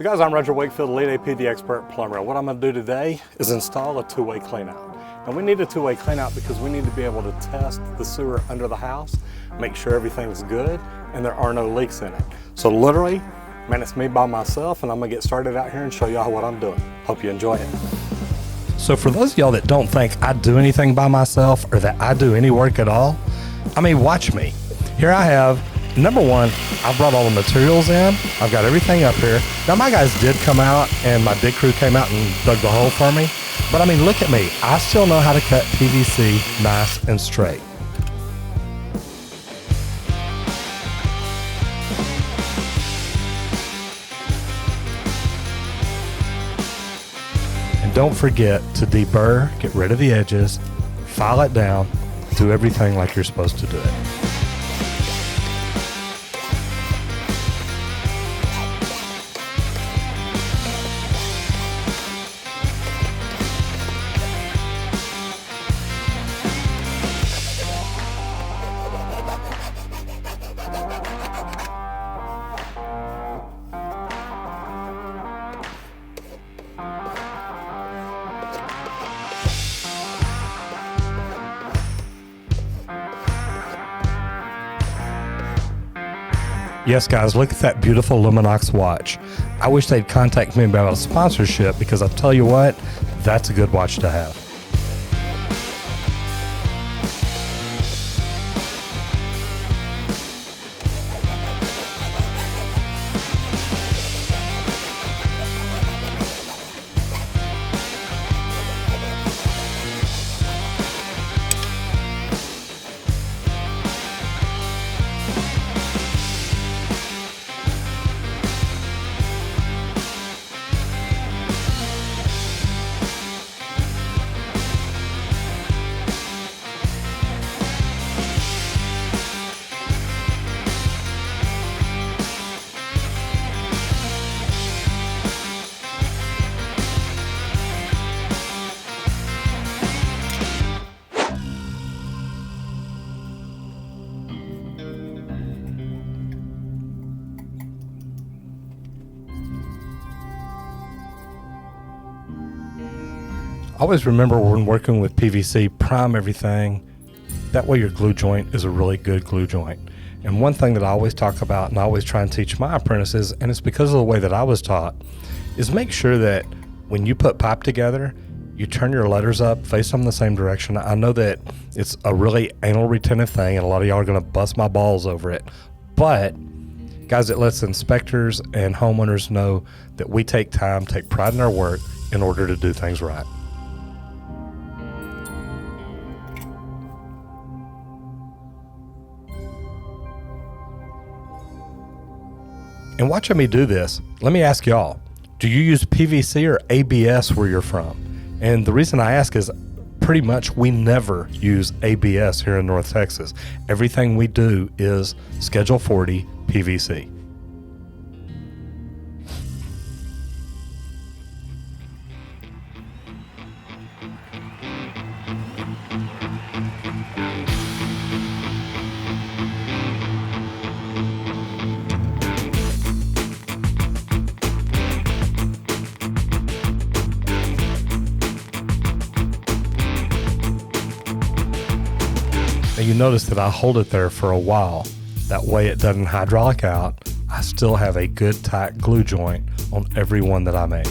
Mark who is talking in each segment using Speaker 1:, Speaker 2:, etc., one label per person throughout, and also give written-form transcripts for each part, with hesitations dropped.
Speaker 1: So guys, I'm Roger Wakefield, lead AP, the expert plumber. What I'm going to do today is install a two-way cleanout. And we need a two-way cleanout because we need to be able to test the sewer under the house, make sure everything's good and there are no leaks in it. So literally, man, it's me by myself and I'm going to get started out here and show y'all what I'm doing. Hope you enjoy it. So for those of y'all that don't think I do anything by myself or that I do any work at all, I mean, watch me. Here I have, number one, I brought all the materials in. I've got everything up here. Now my guys did come out and my dig crew came out and dug the hole for me. But I mean, look at me. I still know how to cut PVC nice and straight. And don't forget to deburr, get rid of the edges, file it down, do everything like you're supposed to do it. Yes, guys, look at that beautiful Luminox watch. I wish they'd contact me about a sponsorship because I'll tell you what, that's a good watch to have. Always remember when working with PVC, prime everything. That way your glue joint is a really good glue joint. And one thing that I always talk about and I always try and teach my apprentices, and it's because of the way that I was taught, is make sure that when you put pipe together, you turn your letters up, face them the same direction. I know that it's a really anal retentive thing and a lot of y'all are gonna bust my balls over it. But guys, it lets inspectors and homeowners know that we take time, take pride in our work in order to do things right. And watching me do this, let me ask y'all, do you use PVC or ABS where you're from? And the reason I ask is pretty much we never use ABS here in North Texas. Everything we do is Schedule 40 PVC. You notice that I hold it there for a while. That way it doesn't hydraulic out. I still have a good tight glue joint on every one that I make.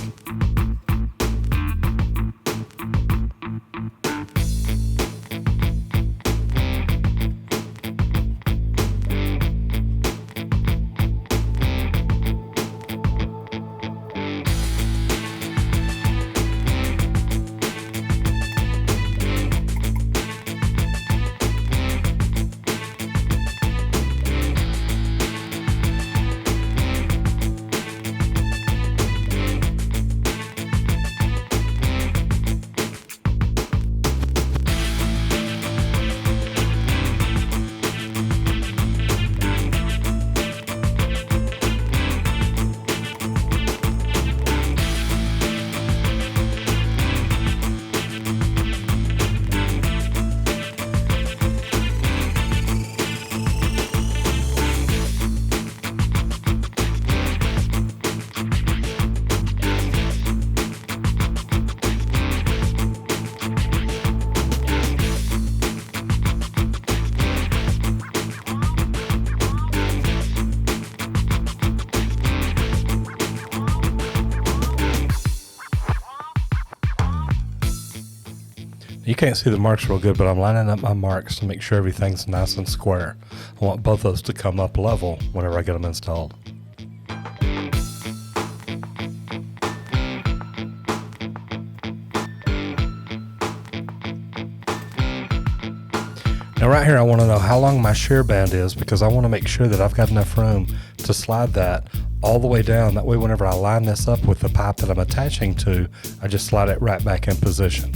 Speaker 1: You can't see the marks real good, but I'm lining up my marks to make sure everything's nice and square. I want both those to come up level whenever I get them installed. Now right here I want to know how long my shear band is, because I want to make sure that I've got enough room to slide that all the way down. That way whenever I line this up with the pipe that I'm attaching to, I just slide it right back in position.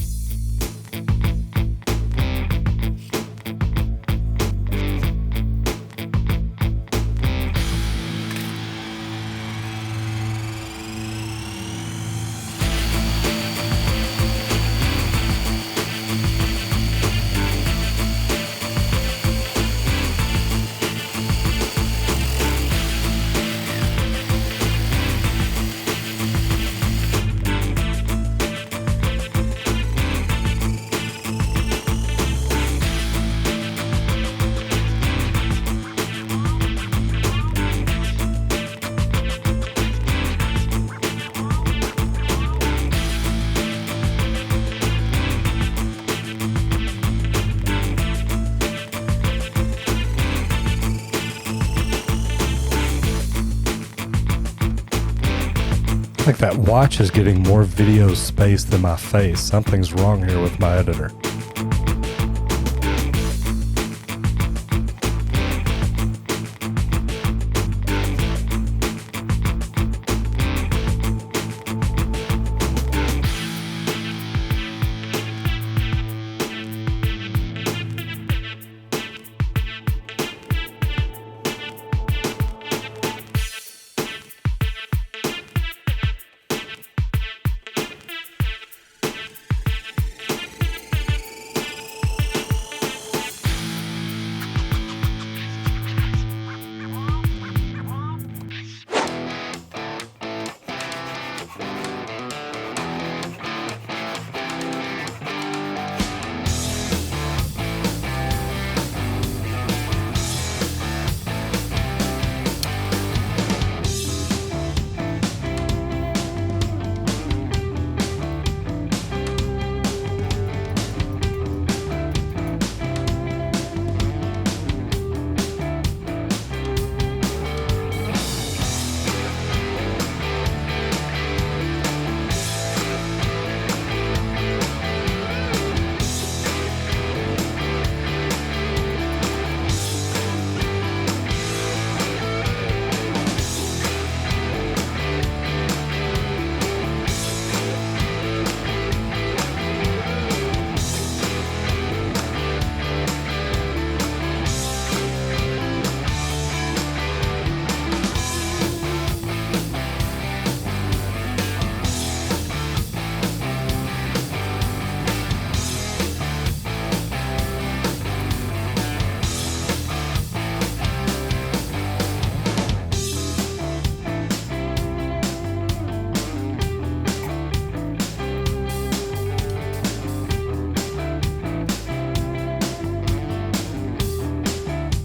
Speaker 1: I think that watch is getting more video space than my face. Something's wrong here with my editor.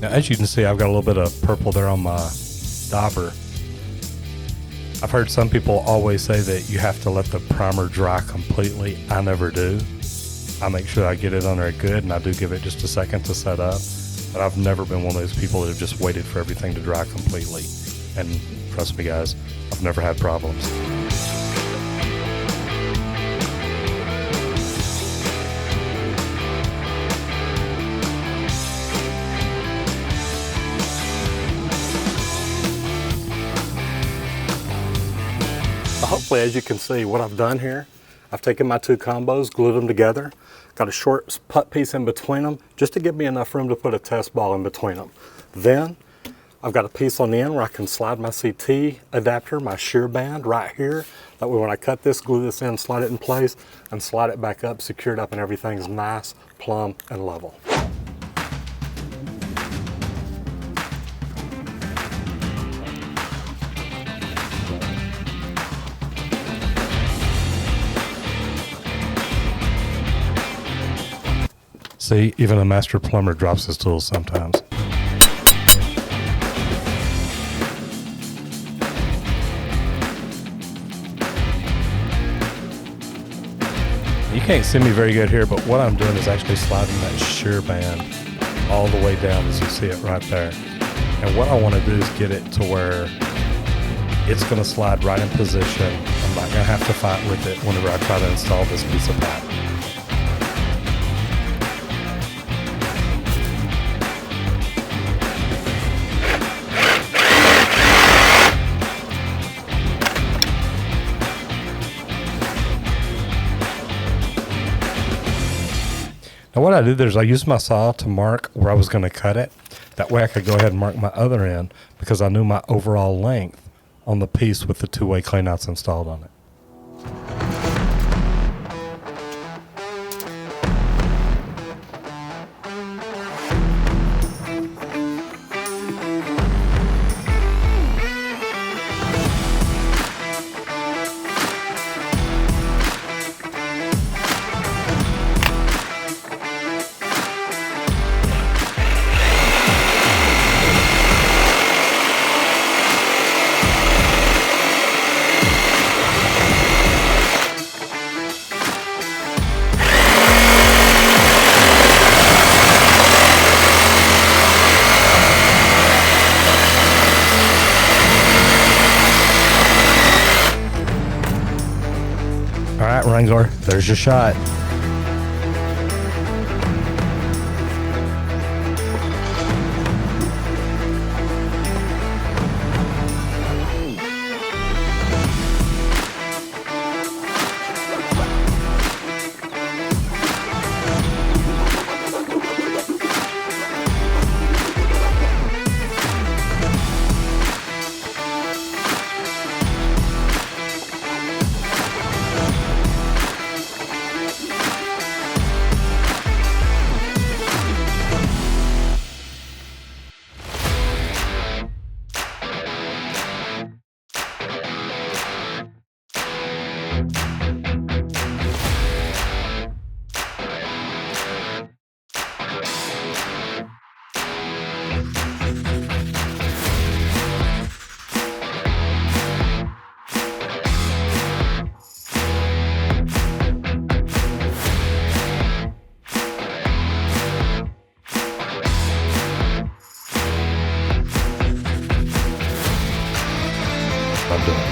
Speaker 1: Now, as you can see, I've got a little bit of purple there on my dauber. I've heard some people always say that you have to let the primer dry completely. I never do. I make sure I get it on there good, and I do give it just a second to set up. But I've never been one of those people that have just waited for everything to dry completely. And trust me, guys, I've never had problems. Hopefully, as you can see, what I've done here, I've taken my two combos, glued them together, got a short putt piece in between them, just to give me enough room to put a test ball in between them. Then, I've got a piece on the end where I can slide my CT adapter, my shear band right here. That way when I cut this, glue this in, slide it in place, and slide it back up, secured up, and everything's nice, plumb, and level. See, even a master plumber drops his tools sometimes. You can't see me very good here, but what I'm doing is actually sliding that shear band all the way down, as you see it right there. And what I want to do is get it to where it's going to slide right in position. I'm not going to have to fight with it whenever I try to install this piece of pipe. Now what I did there is I used my saw to mark where I was going to cut it. That way I could go ahead and mark my other end because I knew my overall length on the piece with the two-way cleanouts installed on it. All right, Wrangler, there's your shot. I'm doing.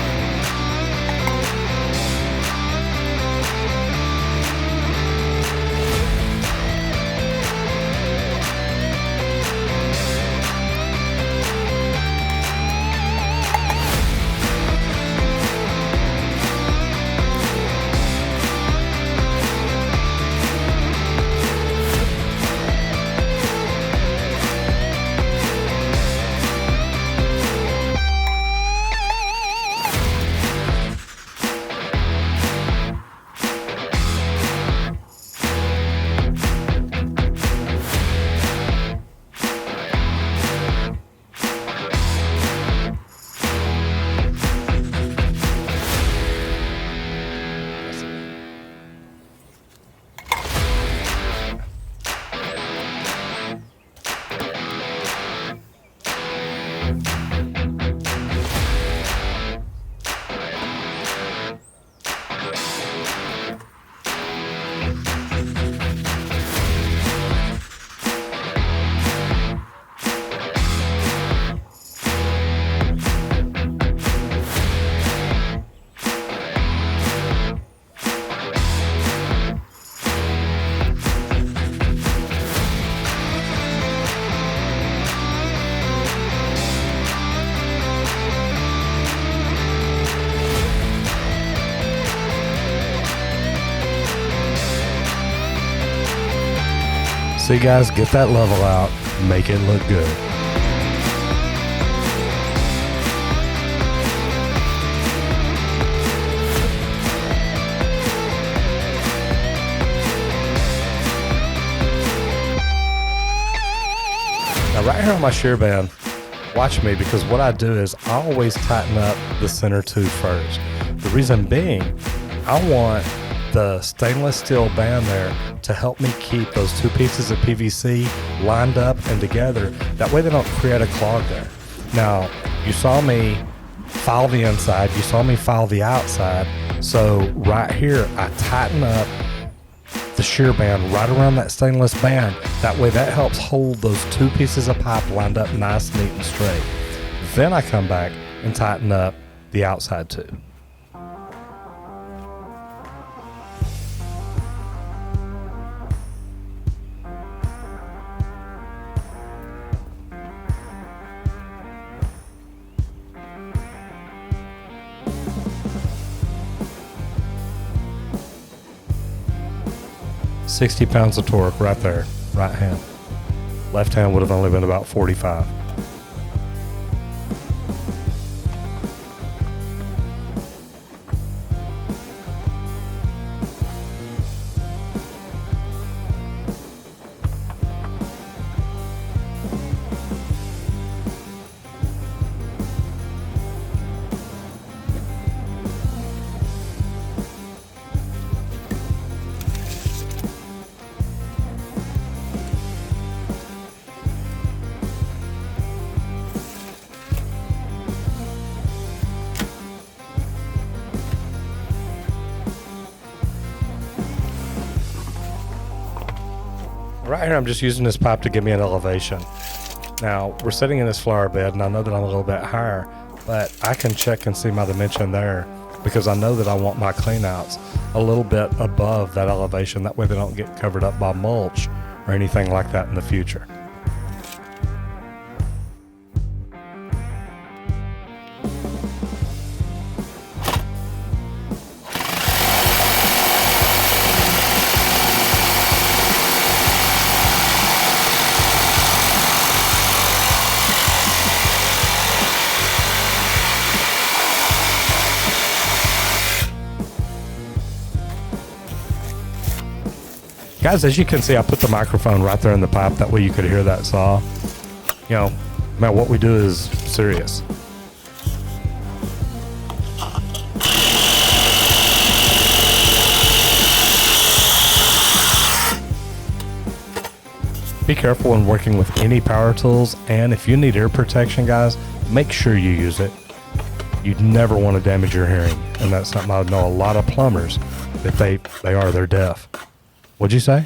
Speaker 1: So you guys get that level out, make it look good. Now right here on my shear band, watch me, because what I do is I always tighten up the center tooth first. The reason being, I want the stainless steel band there to help me keep those two pieces of PVC lined up and together. That way they don't create a clog there. Now, you saw me file the inside, you saw me file the outside. So right here, I tighten up the shear band right around that stainless band. That way that helps hold those two pieces of pipe lined up nice, neat, and straight. Then I come back and tighten up the outside tube. £60 of torque right there, right hand. Left hand would have only been about 45. Right here, I'm just using this pipe to give me an elevation. Now, we're sitting in this flower bed, and I know that I'm a little bit higher, but I can check and see my dimension there because I know that I want my cleanouts a little bit above that elevation. That way they don't get covered up by mulch or anything like that in the future. Guys, as you can see, I put the microphone right there in the pipe. That way you could hear that saw. You know, man, what we do is serious. Be careful when working with any power tools, and if you need ear protection, guys, make sure you use it. You'd never want to damage your hearing, and that's something I know a lot of plumbers, if they're deaf. What'd you say?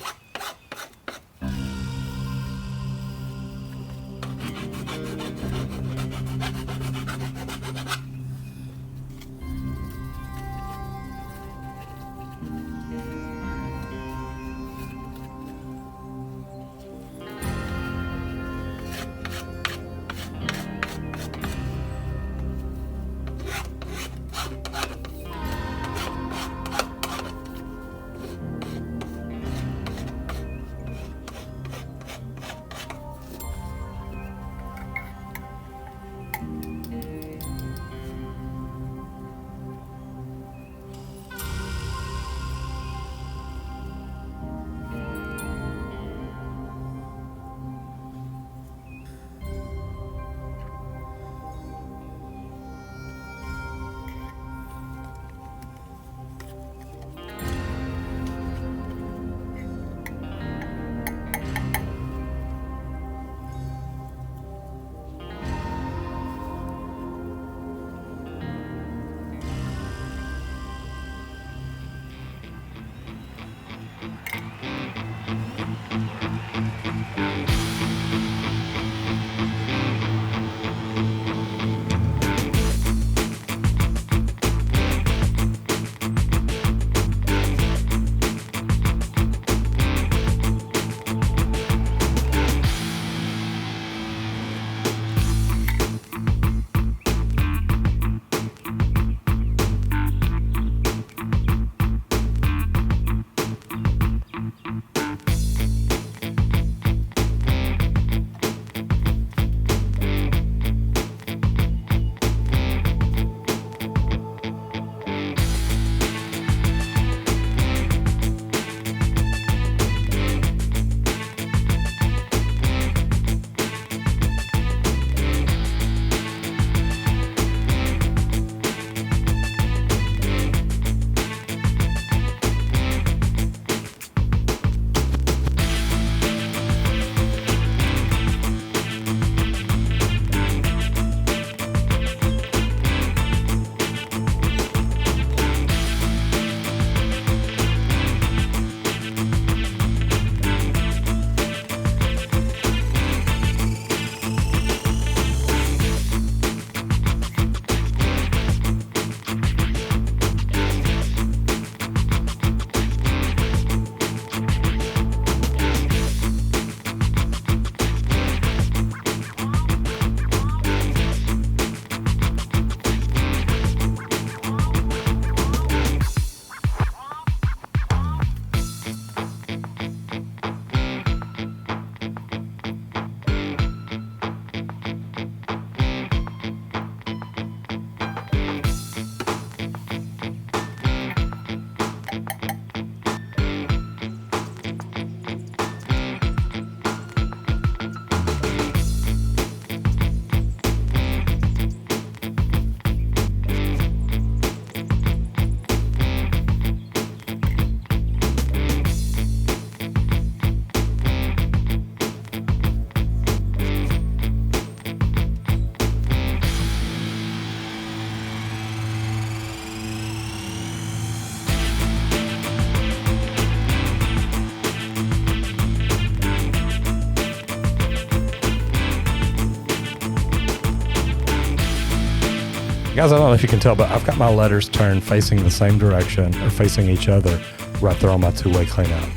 Speaker 1: Guys, I don't know if you can tell, but I've got my letters turned facing the same direction or facing each other right there on my two-way clean out.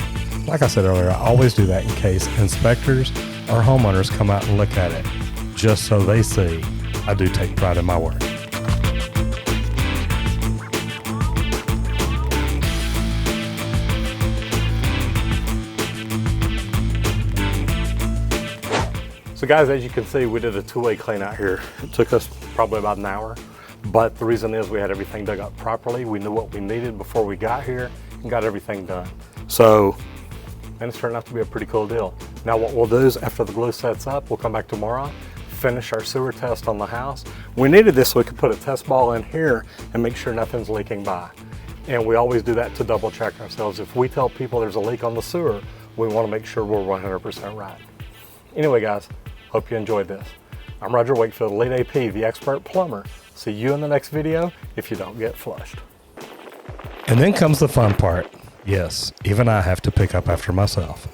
Speaker 1: Like I said earlier, I always do that in case inspectors or homeowners come out and look at it, just so they see I do take pride in my work. So guys, as you can see, we did a two-way clean out here. It took us probably about an hour, but the reason is we had everything dug up properly. We knew what we needed before we got here and got everything done. So, and it's turned out to be a pretty cool deal. Now what we'll do is after the glue sets up, we'll come back tomorrow, finish our sewer test on the house. We needed this so we could put a test ball in here and make sure nothing's leaking by. And we always do that to double check ourselves. If we tell people there's a leak on the sewer, we want to make sure we're 100% right. Anyway guys, hope you enjoyed this. I'm Roger Wakefield, Lead AP, the expert plumber. See you in the next video if you don't get flushed. And then comes the fun part. Yes, even I have to pick up after myself.